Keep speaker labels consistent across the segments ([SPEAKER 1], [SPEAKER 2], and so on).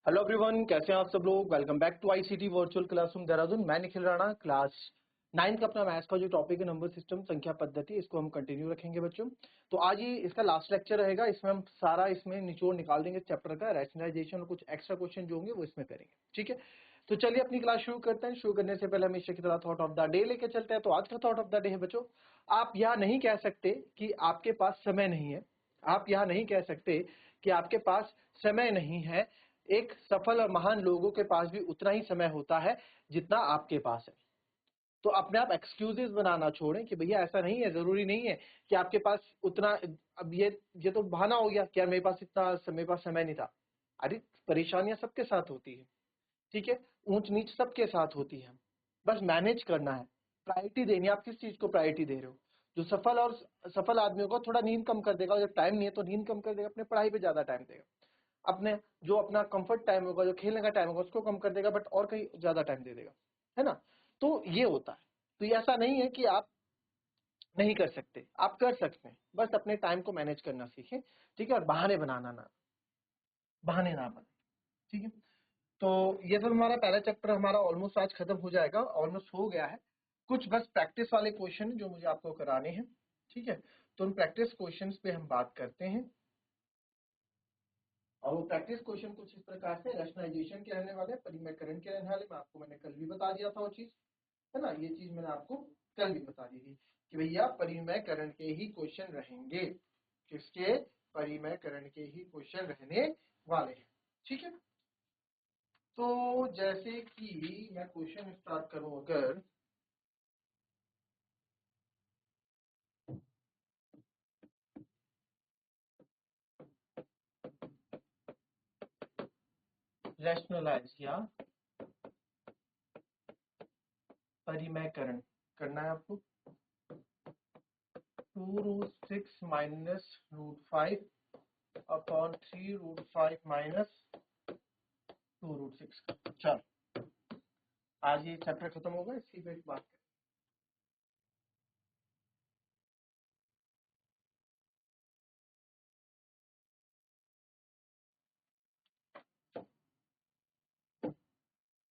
[SPEAKER 1] Hello everyone, कैसे हैं आप सब लोग। Welcome back to ICT virtual classroom Dehradun. मैं निखिल राणा, क्लास 9 का अपना मैथ्स का जो टॉपिक है नंबर सिस्टम संख्या पद्धति, इसको हम कंटिन्यू रखेंगे बच्चों। तो आज ये इसका लास्ट लेक्चर रहेगा। इसमें हम सारा इसमें निचोड़ निकाल देंगे चैप्टर का। रैशनलाइजेशन और कुछ एक्स्ट्रा क्वेश्चन जो होंगे वो इसमें करेंगे, ठीक है। तो चलिए अपनी क्लास शुरू करते हैं। शुरू करने से पहले हमेशा की तरह थॉट ऑफ द डे लेके चलते हैं। तो आज का थॉट ऑफ द डे है बच्चों, आप यह नहीं कह सकते कि आपके पास समय नहीं है। आप यह नहीं कह सकते कि आपके पास समय नहीं है। एक सफल और महान लोगों के पास भी उतना ही समय होता है जितना आपके पास है। तो अपने आप एक्सक्यूजेस बनाना छोड़ें कि भैया ऐसा नहीं है, जरूरी नहीं है कि आपके पास उतना। अब ये तो बहाना हो गया कि यार मेरे पास समय नहीं था। अरे परेशानियां सबके साथ होती है, ठीक है। ऊंच नीच सबके साथ होती है, बस मैनेज करना है। प्रायोरिटी देनी है, आप किस चीज को प्रायोरिटी दे रहे हो। जो सफल आदमियों को थोड़ा नींद कम कर देगा, जब टाइम नहीं है तो नींद कम कर देगा, अपने पढ़ाई पे ज्यादा टाइम देगा। अपने जो अपना कंफर्ट टाइम होगा, जो खेलने का टाइम होगा, उसको कम कर देगा, बट और कहीं ज्यादा टाइम दे देगा, है ना। तो ये होता है। तो ये ऐसा नहीं है कि आप नहीं कर सकते, आप कर सकते हैं, बस अपने टाइम को मैनेज करना सीखें, ठीक है। और बहाने ना बने, ठीक है। तो ये सब हमारा पहला चैप्टर हमारा ऑलमोस्ट आज खत्म हो जाएगा, ऑलमोस्ट हो गया है। कुछ बस प्रैक्टिस वाले क्वेश्चन जो मुझे आपको कराने हैं, ठीक है। तो उन प्रैक्टिस क्वेश्चंस पे हम बात करते हैं। और वो प्रैक्टिस क्वेश्चन कुछ इस प्रकार से रैशनलाइजेशन के रहने वाले, परिमेयकरण के रहने वाले। मैंने कल भी बता दिया था वो चीज, है ना। ये चीज मैंने आपको कल भी बता दी थी कि भैया परिमेयकरण के ही क्वेश्चन रहेंगे। किसके? परिमेयकरण के ही क्वेश्चन रहने वाले हैं, ठीक है। तो जैसे कि मैं क्वेश्चन स्टार्ट करूं, अगर रैशनलाइज या परिमेयकरण करना है आपको। 2√6 माइनस √5 अपॉन 3√5 माइनस 2√6। चलो आज ये चैप्टर खत्म होगा, इसी पे बात करें।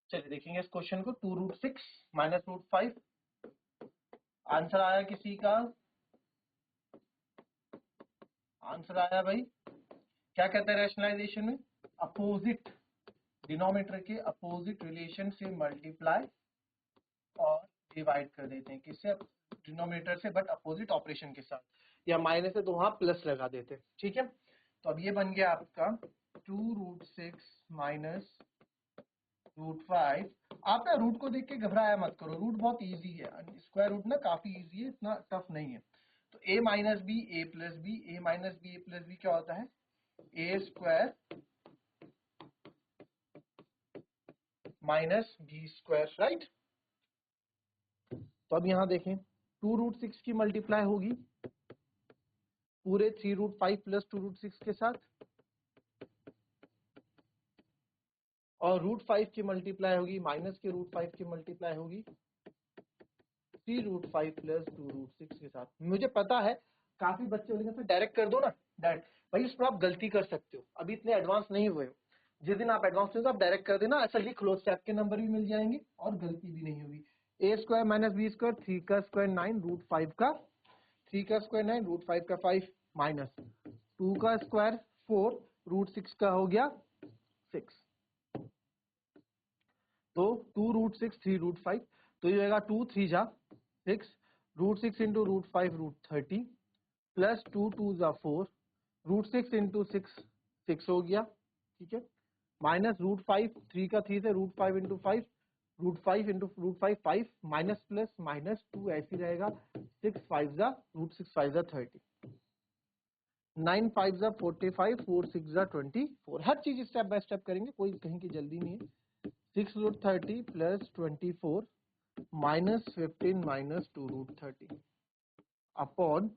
[SPEAKER 1] चलिए देखेंगे इस क्वेश्चन को। 2√6 माइनस √5, आंसर आया किसी का? आंसर आया भाई। क्या कहते हैं रैशनलाइजेशन में? अपोजिट डिनोमिनेटर के अपोजिट रिलेशन से मल्टीप्लाई और डिवाइड कर देते हैं। किससे? डिनोमिनेटर से, बट अपोजिट ऑपरेशन के साथ। या माइनस है तो वहां प्लस लगा देते हैं, ठीक है। तो अब ये बन गया आपका 2√6 माइनस √5। आप ना रूट को देख के घबराया मत करो, रूट बहुत इजी है। स्क्वायर रूट ना काफी इजी है, इतना टफ नहीं है। तो a minus B A plus B, A minus B A plus B क्या होता है? A square minus B square, right. तो अब यहां देखें, 2√6 की मल्टीप्लाई होगी पूरे 3√5 प्लस 2√6 के साथ, और √5 की मल्टीप्लाई होगी माइनस के √5 की मल्टीप्लाई होगी 3√5 प्लस 2√6 के साथ। मुझे पता है काफी बच्चे बोलेंगे सर डायरेक्ट कर दो ना, डायरेक्ट। भाई उसमें आप गलती कर सकते हो, अभी इतने एडवांस नहीं हुए हो। जिस दिन आप एडवांस हो आप डायरेक्ट कर देना, ऐसा लिख लो, स्टेप के नंबर भी मिल जाएंगे और गलती भी नहीं होगी। ए स्क्वायर माइनस बी स्क्वायर, 3 का स्क्वायर 9 √5 का 3 का स्क्वायर 9 √5 का 5 माइनस 2 का स्क्वायर 4 √6 का हो गया 6। तो 2√6 3√5, तो ये होगा 2 3 जा 6, √6 इंटू √5 √30 प्लस 2 2 जा 4, √6 इंटू 6 6 हो गया, ठीक है। माइनस √5, 3 का 3 से √5 into 5, √5 into √5 5 minus plus minus 2 ऐसे रहेगा। 6 5 जा √6 5 जा 30, 9 5 जा 45, 4 6 जा 24। हर चीज स्टेप बाय स्टेप करेंगे, कोई कहीं की जल्दी नहीं है। 6√30 प्लस 24 माइनस 15 माइनस 2√30 अपॉन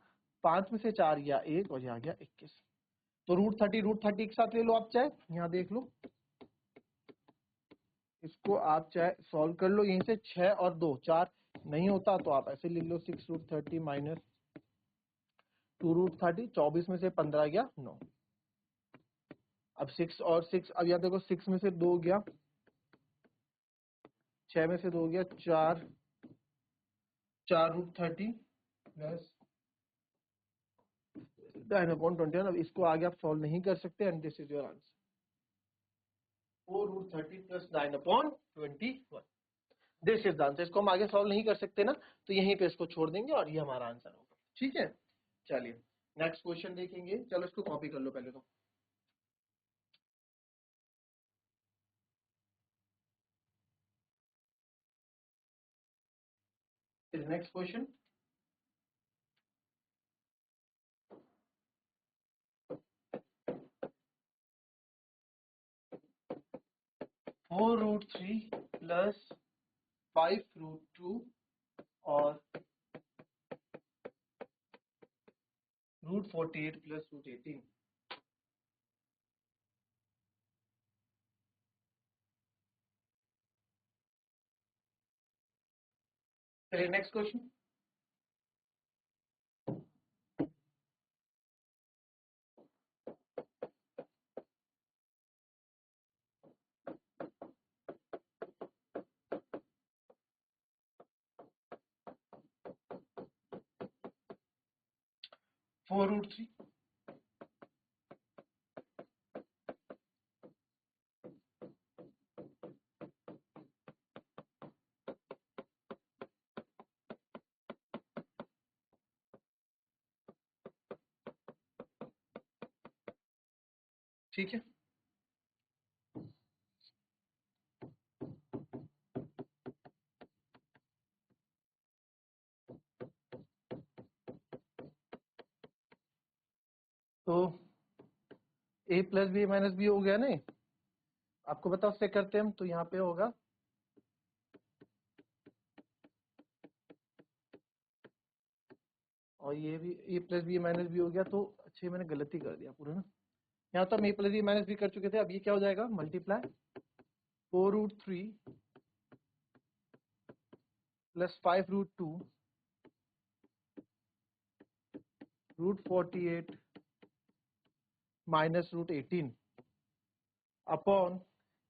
[SPEAKER 1] 5 में से 4 गया 1 और यहाँ गया 21। तो √30 एक साथ ले लो आप, चाहे यहाँ देख लो, इसको आप चाहे सॉल्व कर लो। यहीं से 6 और 2 4 नहीं होता तो आप ऐसे लिख लो 6√30 माइनस 2√30, 24 में से 15 गया 9। अब 6 और 6, अब यहाँ देखो 6 में से 2 गया, 6 में से 2 गया, 4, 4√30 प्लस 9/21। अब इसको आगे आप सॉल्व नहीं कर सकते and this is your answer, 4√30 plus 9/21। This is the answer. इसको हम आगे सॉल्व नहीं कर सकते ना, तो यहीं पे इसको छोड़ देंगे और ये हमारा आंसर होगा। ठीक है, चलिए नेक्स्ट क्वेश्चन देखेंगे। चलो इसको कॉपी कर लो पहले तो। नेक्स्ट क्वेश्चन, 4√3 प्लस 5√2 और √48 प्लस √18। चलिए नेक्स्ट क्वेश्चन, 4√3 ठीक है। तो a plus b minus b हो गया ना, आपको बताओ उससे करते हैं हम, तो यहाँ पे होगा और ये भी a plus b minus b हो गया। तो अच्छे मैंने गलती कर दिया पूरा ना, यहाँ तो हम a plus b minus b कर चुके थे। अब ये क्या हो जाएगा, multiply 4√3 plus 5√2 √48 minus √18 upon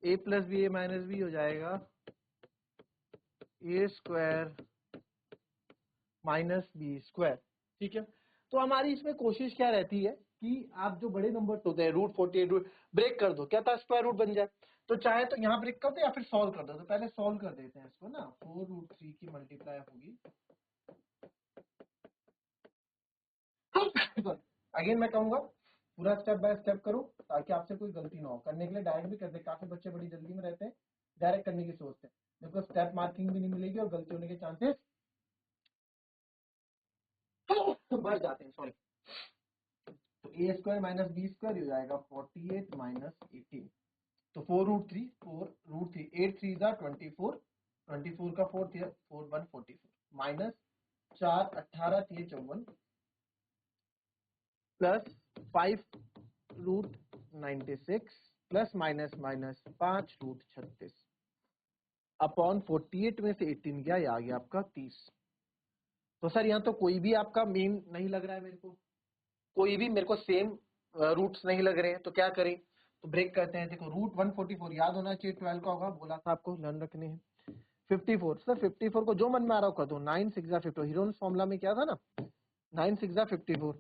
[SPEAKER 1] a plus b minus b हो जाएगा a square minus B square. ठीक है, तो हमारी इसमें कोशिश क्या रहती है कि आप जो बड़े नंबर होते हैं √48 ब्रेक कर दो, क्या था स्क्वायर रूट बन जाए। तो चाहे तो यहाँ ब्रेक कर दो या फिर सॉल्व कर दो। तो पहले सॉल्व कर देते हैं इसको ना, 4√3 की मल्टीप्लाई होगी अगेन मैं कहूंगा पूरा स्टेप बाय स्टेप करो ताकि आपसे कोई गलती ना हो। करने के लिए डायरेक्ट भी कर दे, काफी बच्चे बड़ी जल्दी में रहते हैं, डायरेक्ट करने की सोचते हैं, देखो स्टेप मार्किंग भी नहीं मिलेगी और गलती होने के चांसेस बढ़ जाते हैं। सॉरी, तो A square minus B square हो जाएगा 48 माइनस 18। तो 4√3 4√3 8 3 जा 24, 24 का 4 थिया 4 1 44 माइनस 4 18 थिए 54 plus 5√96 plus minus minus 5√36 upon 48 में से 18 गया, ये आ गया आपका 30। तो सर यहाँ तो कोई भी आपका मेन नहीं लग रहा है मेरे को, कोई भी मेरे को सेम रूट्स नहीं लग रहे हैं, तो क्या करें, तो ब्रेक करते हैं। देखो √144 याद होना चाहिए, 12 का होगा, बोला था आपको लर्न रखने हैं। 54 सर 54 को जो मन में आ रहा हो कर दो, 9 6 50 हीरोन फॉर्मूला में क्या था ना, 9 6 54,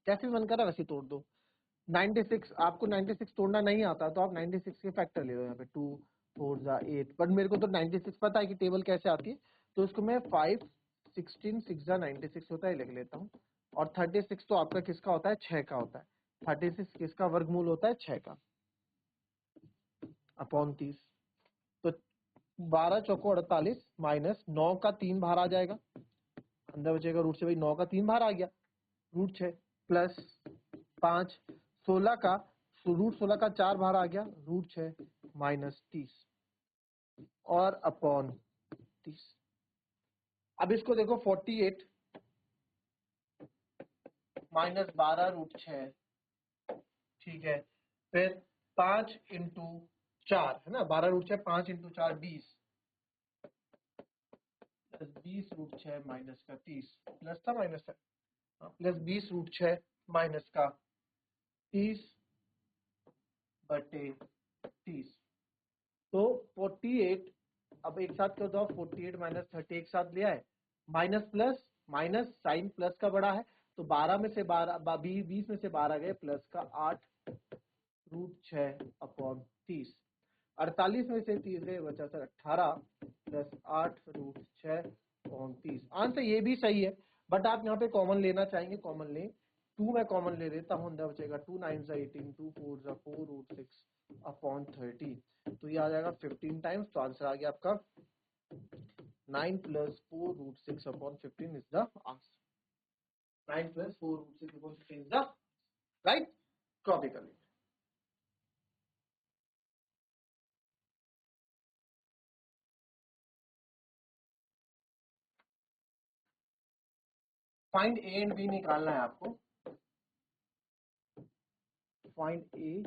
[SPEAKER 1] कैसे भी मन कर रहा है वैसे तोड़ दो। 96 आपको 96 तोड़ना नहीं आता तो आप 96 के फैक्टर ले लो, यहाँ पे 2 4 जा 8, बट मेरे को तो 96 पता है कि टेबल कैसे आती है, तो इसको मैं 5 16 6 जा 96 होता है लिख लेता हूँ। और 36 तो आपका किसका होता है, 6 का होता है। 36 किसका वर्गमूल होता है, 6 का, अपॉन 30। तो 12 चौको 48 माइनस 9 का 3 बाहर आ जाएगा, अंदर बचेगा रूट से, भाई 9 का 3 बाहर आ गया √6 प्लस 5 16 का √16 का 4 बाहर आ गया √6 माइनस 30 और अपॉन 30। अब इसको देखो 48 माइनस 12√6, ठीक है, फिर 5 इंटू 4 है ना, 12√6 5 इंटू 4 20 प्लस 20√6 माइनस का 30 प्लस था माइनस था प्लस 20√6 माइनस का 30/30। तो 48, अब एक साथ कर दो, 48 माइनस 30 एक साथ लिया है, minus plus minus, sign plus का बड़ा है, तो 12 में से 12, 20 में से 12 गए, प्लस का 8√6/30। 48 में से 30 गए, बचा सर 18 प्लस 8√6/30। आंसर ये भी सही है, बट आप यहाँ पे कॉमन लेना चाहेंगे, कॉमन लें। 2 मैं कॉमन ले लेता हूँ, अंदर बचेगा 2 9 18, 2 4 4√6/30। तो ये आ जाएगा 15 टाइम्स। तो आंसर आ गया आपका 9 + 4√6/15 is the answer. 9 + 4√6/15 is the right. Copy कर लीजिए। फाइंड ए एंड बी निकालना है आपको। फाइंड ए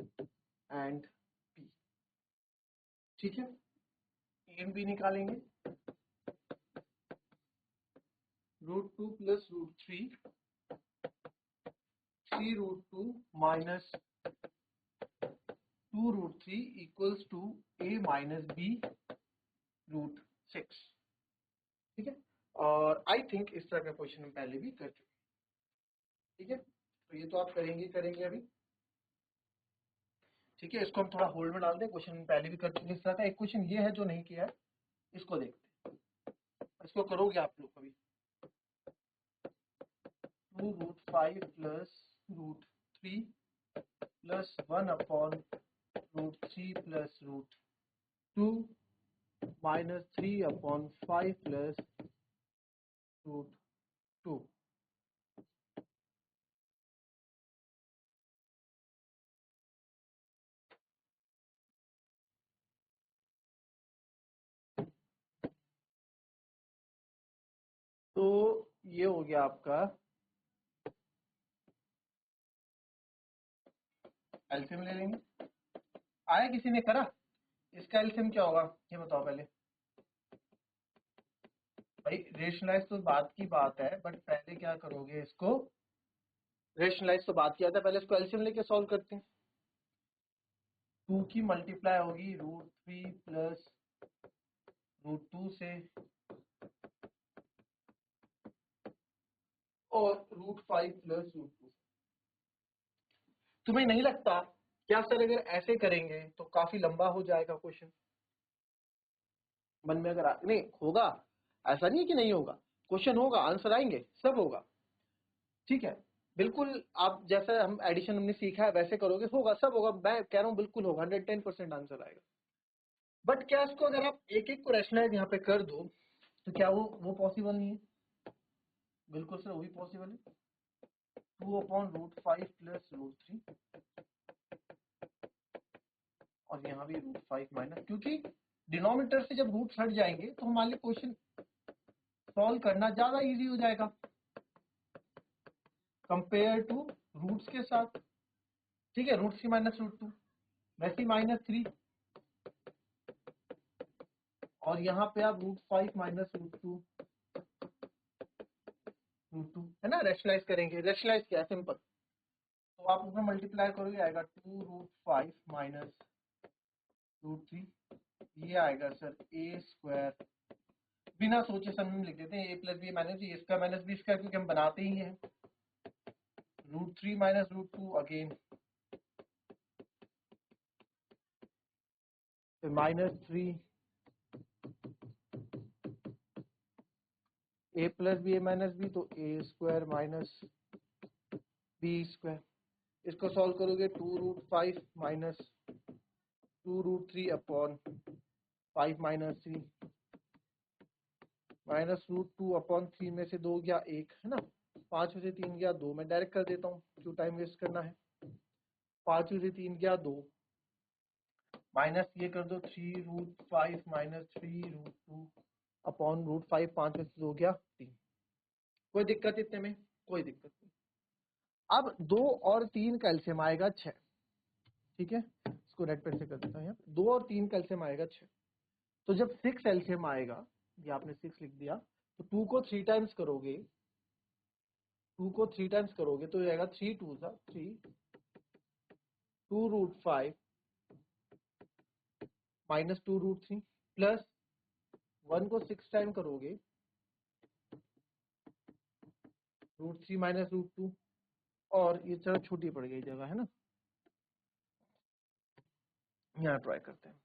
[SPEAKER 1] एंड बी, ठीक है। ए एंड बी निकालेंगे। √2 + √3, 3√2 minus 2√3 equals to a minus b √6, ठीक है। और आई थिंक इस तरह का क्वेश्चन हम पहले भी कर चुके, ठीक है। तो ये तो आप करेंगे अभी, ठीक है। इसको हम थोड़ा होल्ड में डाल दें, क्वेश्चन पहले भी कर चुके इस तरह का। एक क्वेश्चन ये है जो नहीं किया है, इसको देखते हैं। इसको करोगे आप लोग कभी। 2√5 + √3 + 1/√3 + √2 minus 3/5 plus √2। तो ये हो गया आपका एलसीएम ले लेंगे। आया किसी ने करा? इसका एलसीएम क्या होगा ये बताओ पहले भाई। रेशनलाइज तो बात की बात है, बट पहले क्या करोगे इसको। रेशनलाइज तो बात किया था, पहले इसको एलसीएम लेके सॉल्व करते हैं। 2 की मल्टीप्लाई होगी √3 + √2 से, और √5 + √2। तुम्हें नहीं लगता क्या सर अगर ऐसे करेंगे तो काफी लंबा हो जाएगा क्वेश्चन? मन में अगर नहीं होगा, ऐसा नहीं है कि नहीं होगा, क्वेश्चन होगा, आंसर आएंगे, सब होगा, ठीक है। बिल्कुल आप जैसे हम एडिशन हमने सीखा है वैसे करोगे, होगा, सब होगा, मैं कह रहा हूँ बिल्कुल होगा, 110% आंसर आएगा। बट क्या इसको अगर आप एक एक को रैशनलाइज यहाँ पे कर दो तो क्या वो पॉसिबल नहीं है? बिल्कुल सर, वो भी पॉसिबल है। 2/√5 + √3, और यहाँ भी √5 माइनस, क्योंकि डिनोमिनेटर से जब रूट हट जाएंगे तो हमारे लिए क्वेश्चन सॉल्व करना ज्यादा इजी हो जाएगा कंपेयर टू रूट्स के साथ, ठीक है। √3 - √2 वैसे -3, और यहाँ पे आप √5 - √2 है ना, रैशनलाइज करेंगे। रैशनलाइज क्या है, सिंपल। तो आप ऊपर मल्टीप्लाई करोगे, आएगा 2√5 - √3, ये आएगा सर a²। बिना सोचे समझ लिख देते हैं, a + b माइनस b, इसका माइनस b स्क्वायर, क्योंकि हम बनाते ही हैं। √3 - √2 again, -3, a + b minus b, तो a² - b²। इसको सॉल्व करोगे 2√5 - 2√3/5 - 3, -√2/3 में से 2 गया 1, है ना। 5 में से 3 गया 2, मैं डायरेक्ट कर देता हूँ, क्यों टाइम वेस्ट करना है। 5 में से 3 गया 2, माइनस ये कर दो 3√5 - 3√2/√5, 5 में से 2 गया 3। कोई दिक्कत इतने में? कोई दिक्कत नहीं। अब 2 और 3 का एलसीएम आएगा 6, ठीक है। इसको रेड पेन से कर देता हूँ यहाँ। 2 और 3 का एलसीएम आएगा 6। तो जब 6 एलसीएम आएगा, ये आपने 6 लिख दिया, तो 2 को 3 टाइम्स करोगे, 2 को 3 टाइम्स करोगे तो ये आएगा 3 2 3, 2√5 माइनस 2√3 प्लस 1 को 6 टाइम करोगे √3 माइनस √2 और ये चलो छोटी पड़ गई जगह है ना, यहाँ ट्राई करते हैं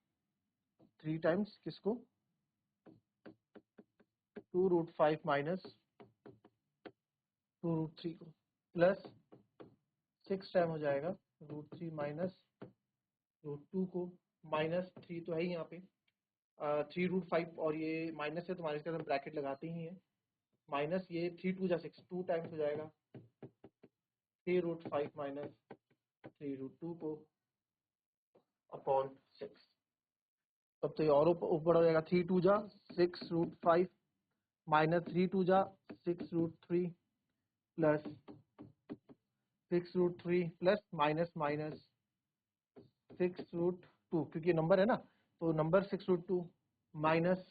[SPEAKER 1] 3 टाइम्स किसको 2√5 माइनस 2√3 को प्लस 6 टाइम हो जाएगा √3 माइनस √2 को माइनस 3 तो है ही यहाँ पे 3√5 और ये माइनस है तो माइनस का हम ब्रैकेट लगाते ही हैं माइनस ये 3 2 जा 6 2 टाइम्स हो जाएगा 3√5 माइनस 3√2 को अपॉन 6 तब तो ये और ऊपर हो जाएगा 3 2 जा 6√5 माइनस 3 2 जा 6√3 प्लस 6√3 प्लस माइनस माइनस 6√2 क्योंकि नंबर है ना तो नंबर 6√2 माइनस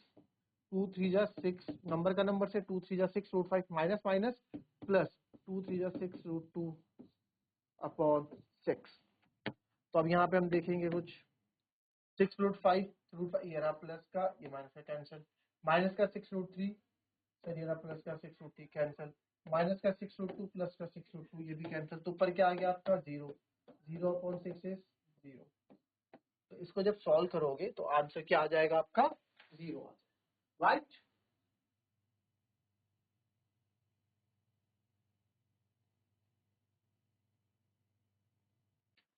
[SPEAKER 1] 2 3 जा 6 नंबर का नंबर से 2 3 जा 6√5 माइनस माइनस प्लस 2 3 जा 6√2 अपॉन 6। तो अब यहाँ पे हम देखेंगे कुछ 6√5 ये रहा प्लस का ये माइनस का कैंसिल माइनस का 6√3 सर ये रहा प्लस का 6√3 कैंसिल माइनस का 6√2 प्लस का 6√2 ये भी कैंसिल तो ऊपर क्या आ गया आपका 0 0 अपॉन 6 इज 0। तो इसको जब सॉल्व करोगे तो आंसर क्या आ जाएगा आपका 0 आ जाएगा राइट।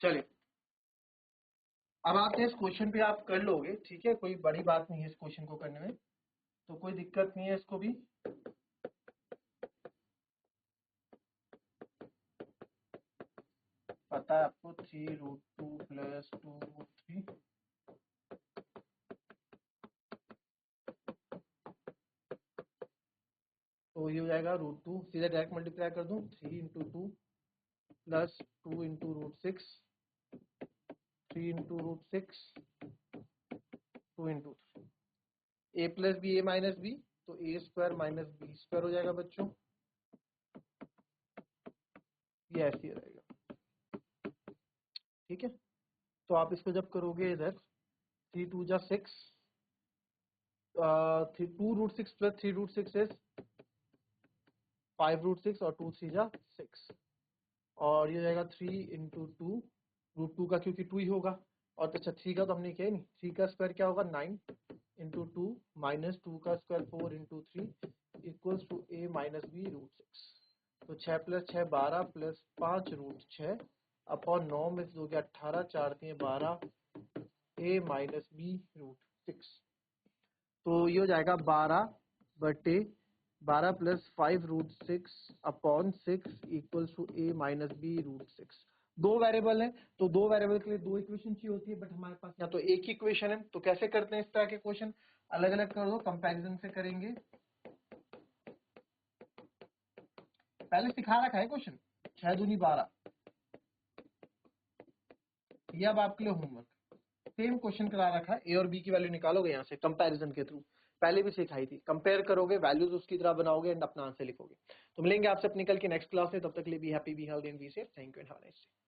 [SPEAKER 1] चलिए अब आते हैं इस क्वेश्चन पे आप कर लोगे ठीक है कोई बड़ी बात नहीं है इस क्वेश्चन को करने में तो कोई दिक्कत नहीं है इसको भी पता है आपको 3√2 प्लस 2√3 तो ये हो जाएगा √2 सीधा डायरेक्ट मल्टीप्लाई कर दूं 3 into 2 plus 2 into √6 3 into √6 2 into A plus B A minus B तो A square minus B square हो जाएगा बच्चों ये ऐसे ही रहेगा ठीक है। तो आप इसको जब करोगे इधर 3 2 जा 6 2√6 प्लस 3√6 इज 5√6 और 2 3 जा 6 और ये हो जाएगा 3 इंटू 2 √2 का क्योंकि 2 ही होगा और अच्छा 3 का तो हमने किया ही नहीं 3 का स्क्वायर क्या होगा 9 इंटू 2 माइनस 2 का square 4 into 3 equals to a minus b √6 तो 6 प्लस 6 12 प्लस 5 √6 अपॉन 9 में से 2 गया 18 4 3 12 ए माइनस बी √6 तो ये हो जाएगा 12 बटे 12 plus 5√6 upon 6 equals to a minus b √6 दो वेरिएबल है तो दो वेरिएबल के लिए दो इक्वेशन चाहिए होती है बट हमारे पास यहाँ तो एक ही इक्वेशन है तो कैसे करते हैं इस तरह के क्वेश्चन अलग अलग कर दो कंपैरिजन से करेंगे पहले सिखा रखा है क्वेश्चन 6 दूनी 12 ये अब आपके लिए होमवर्क सेम क्वेश्चन करा रखा है ए और बी की वैल्यू निकालोगे यहाँ से कंपैरिजन के थ्रू पहले भी सिखाई थी कंपेयर करोगे वैल्यूज उसकी तरह बनाओगे एंड अपना आंसर लिखोगे तो मिलेंगे आपसे अपनी कल की नेक्स्ट क्लास में तब तक के लिए be happy be healthy and be safe thank you and have a nice day.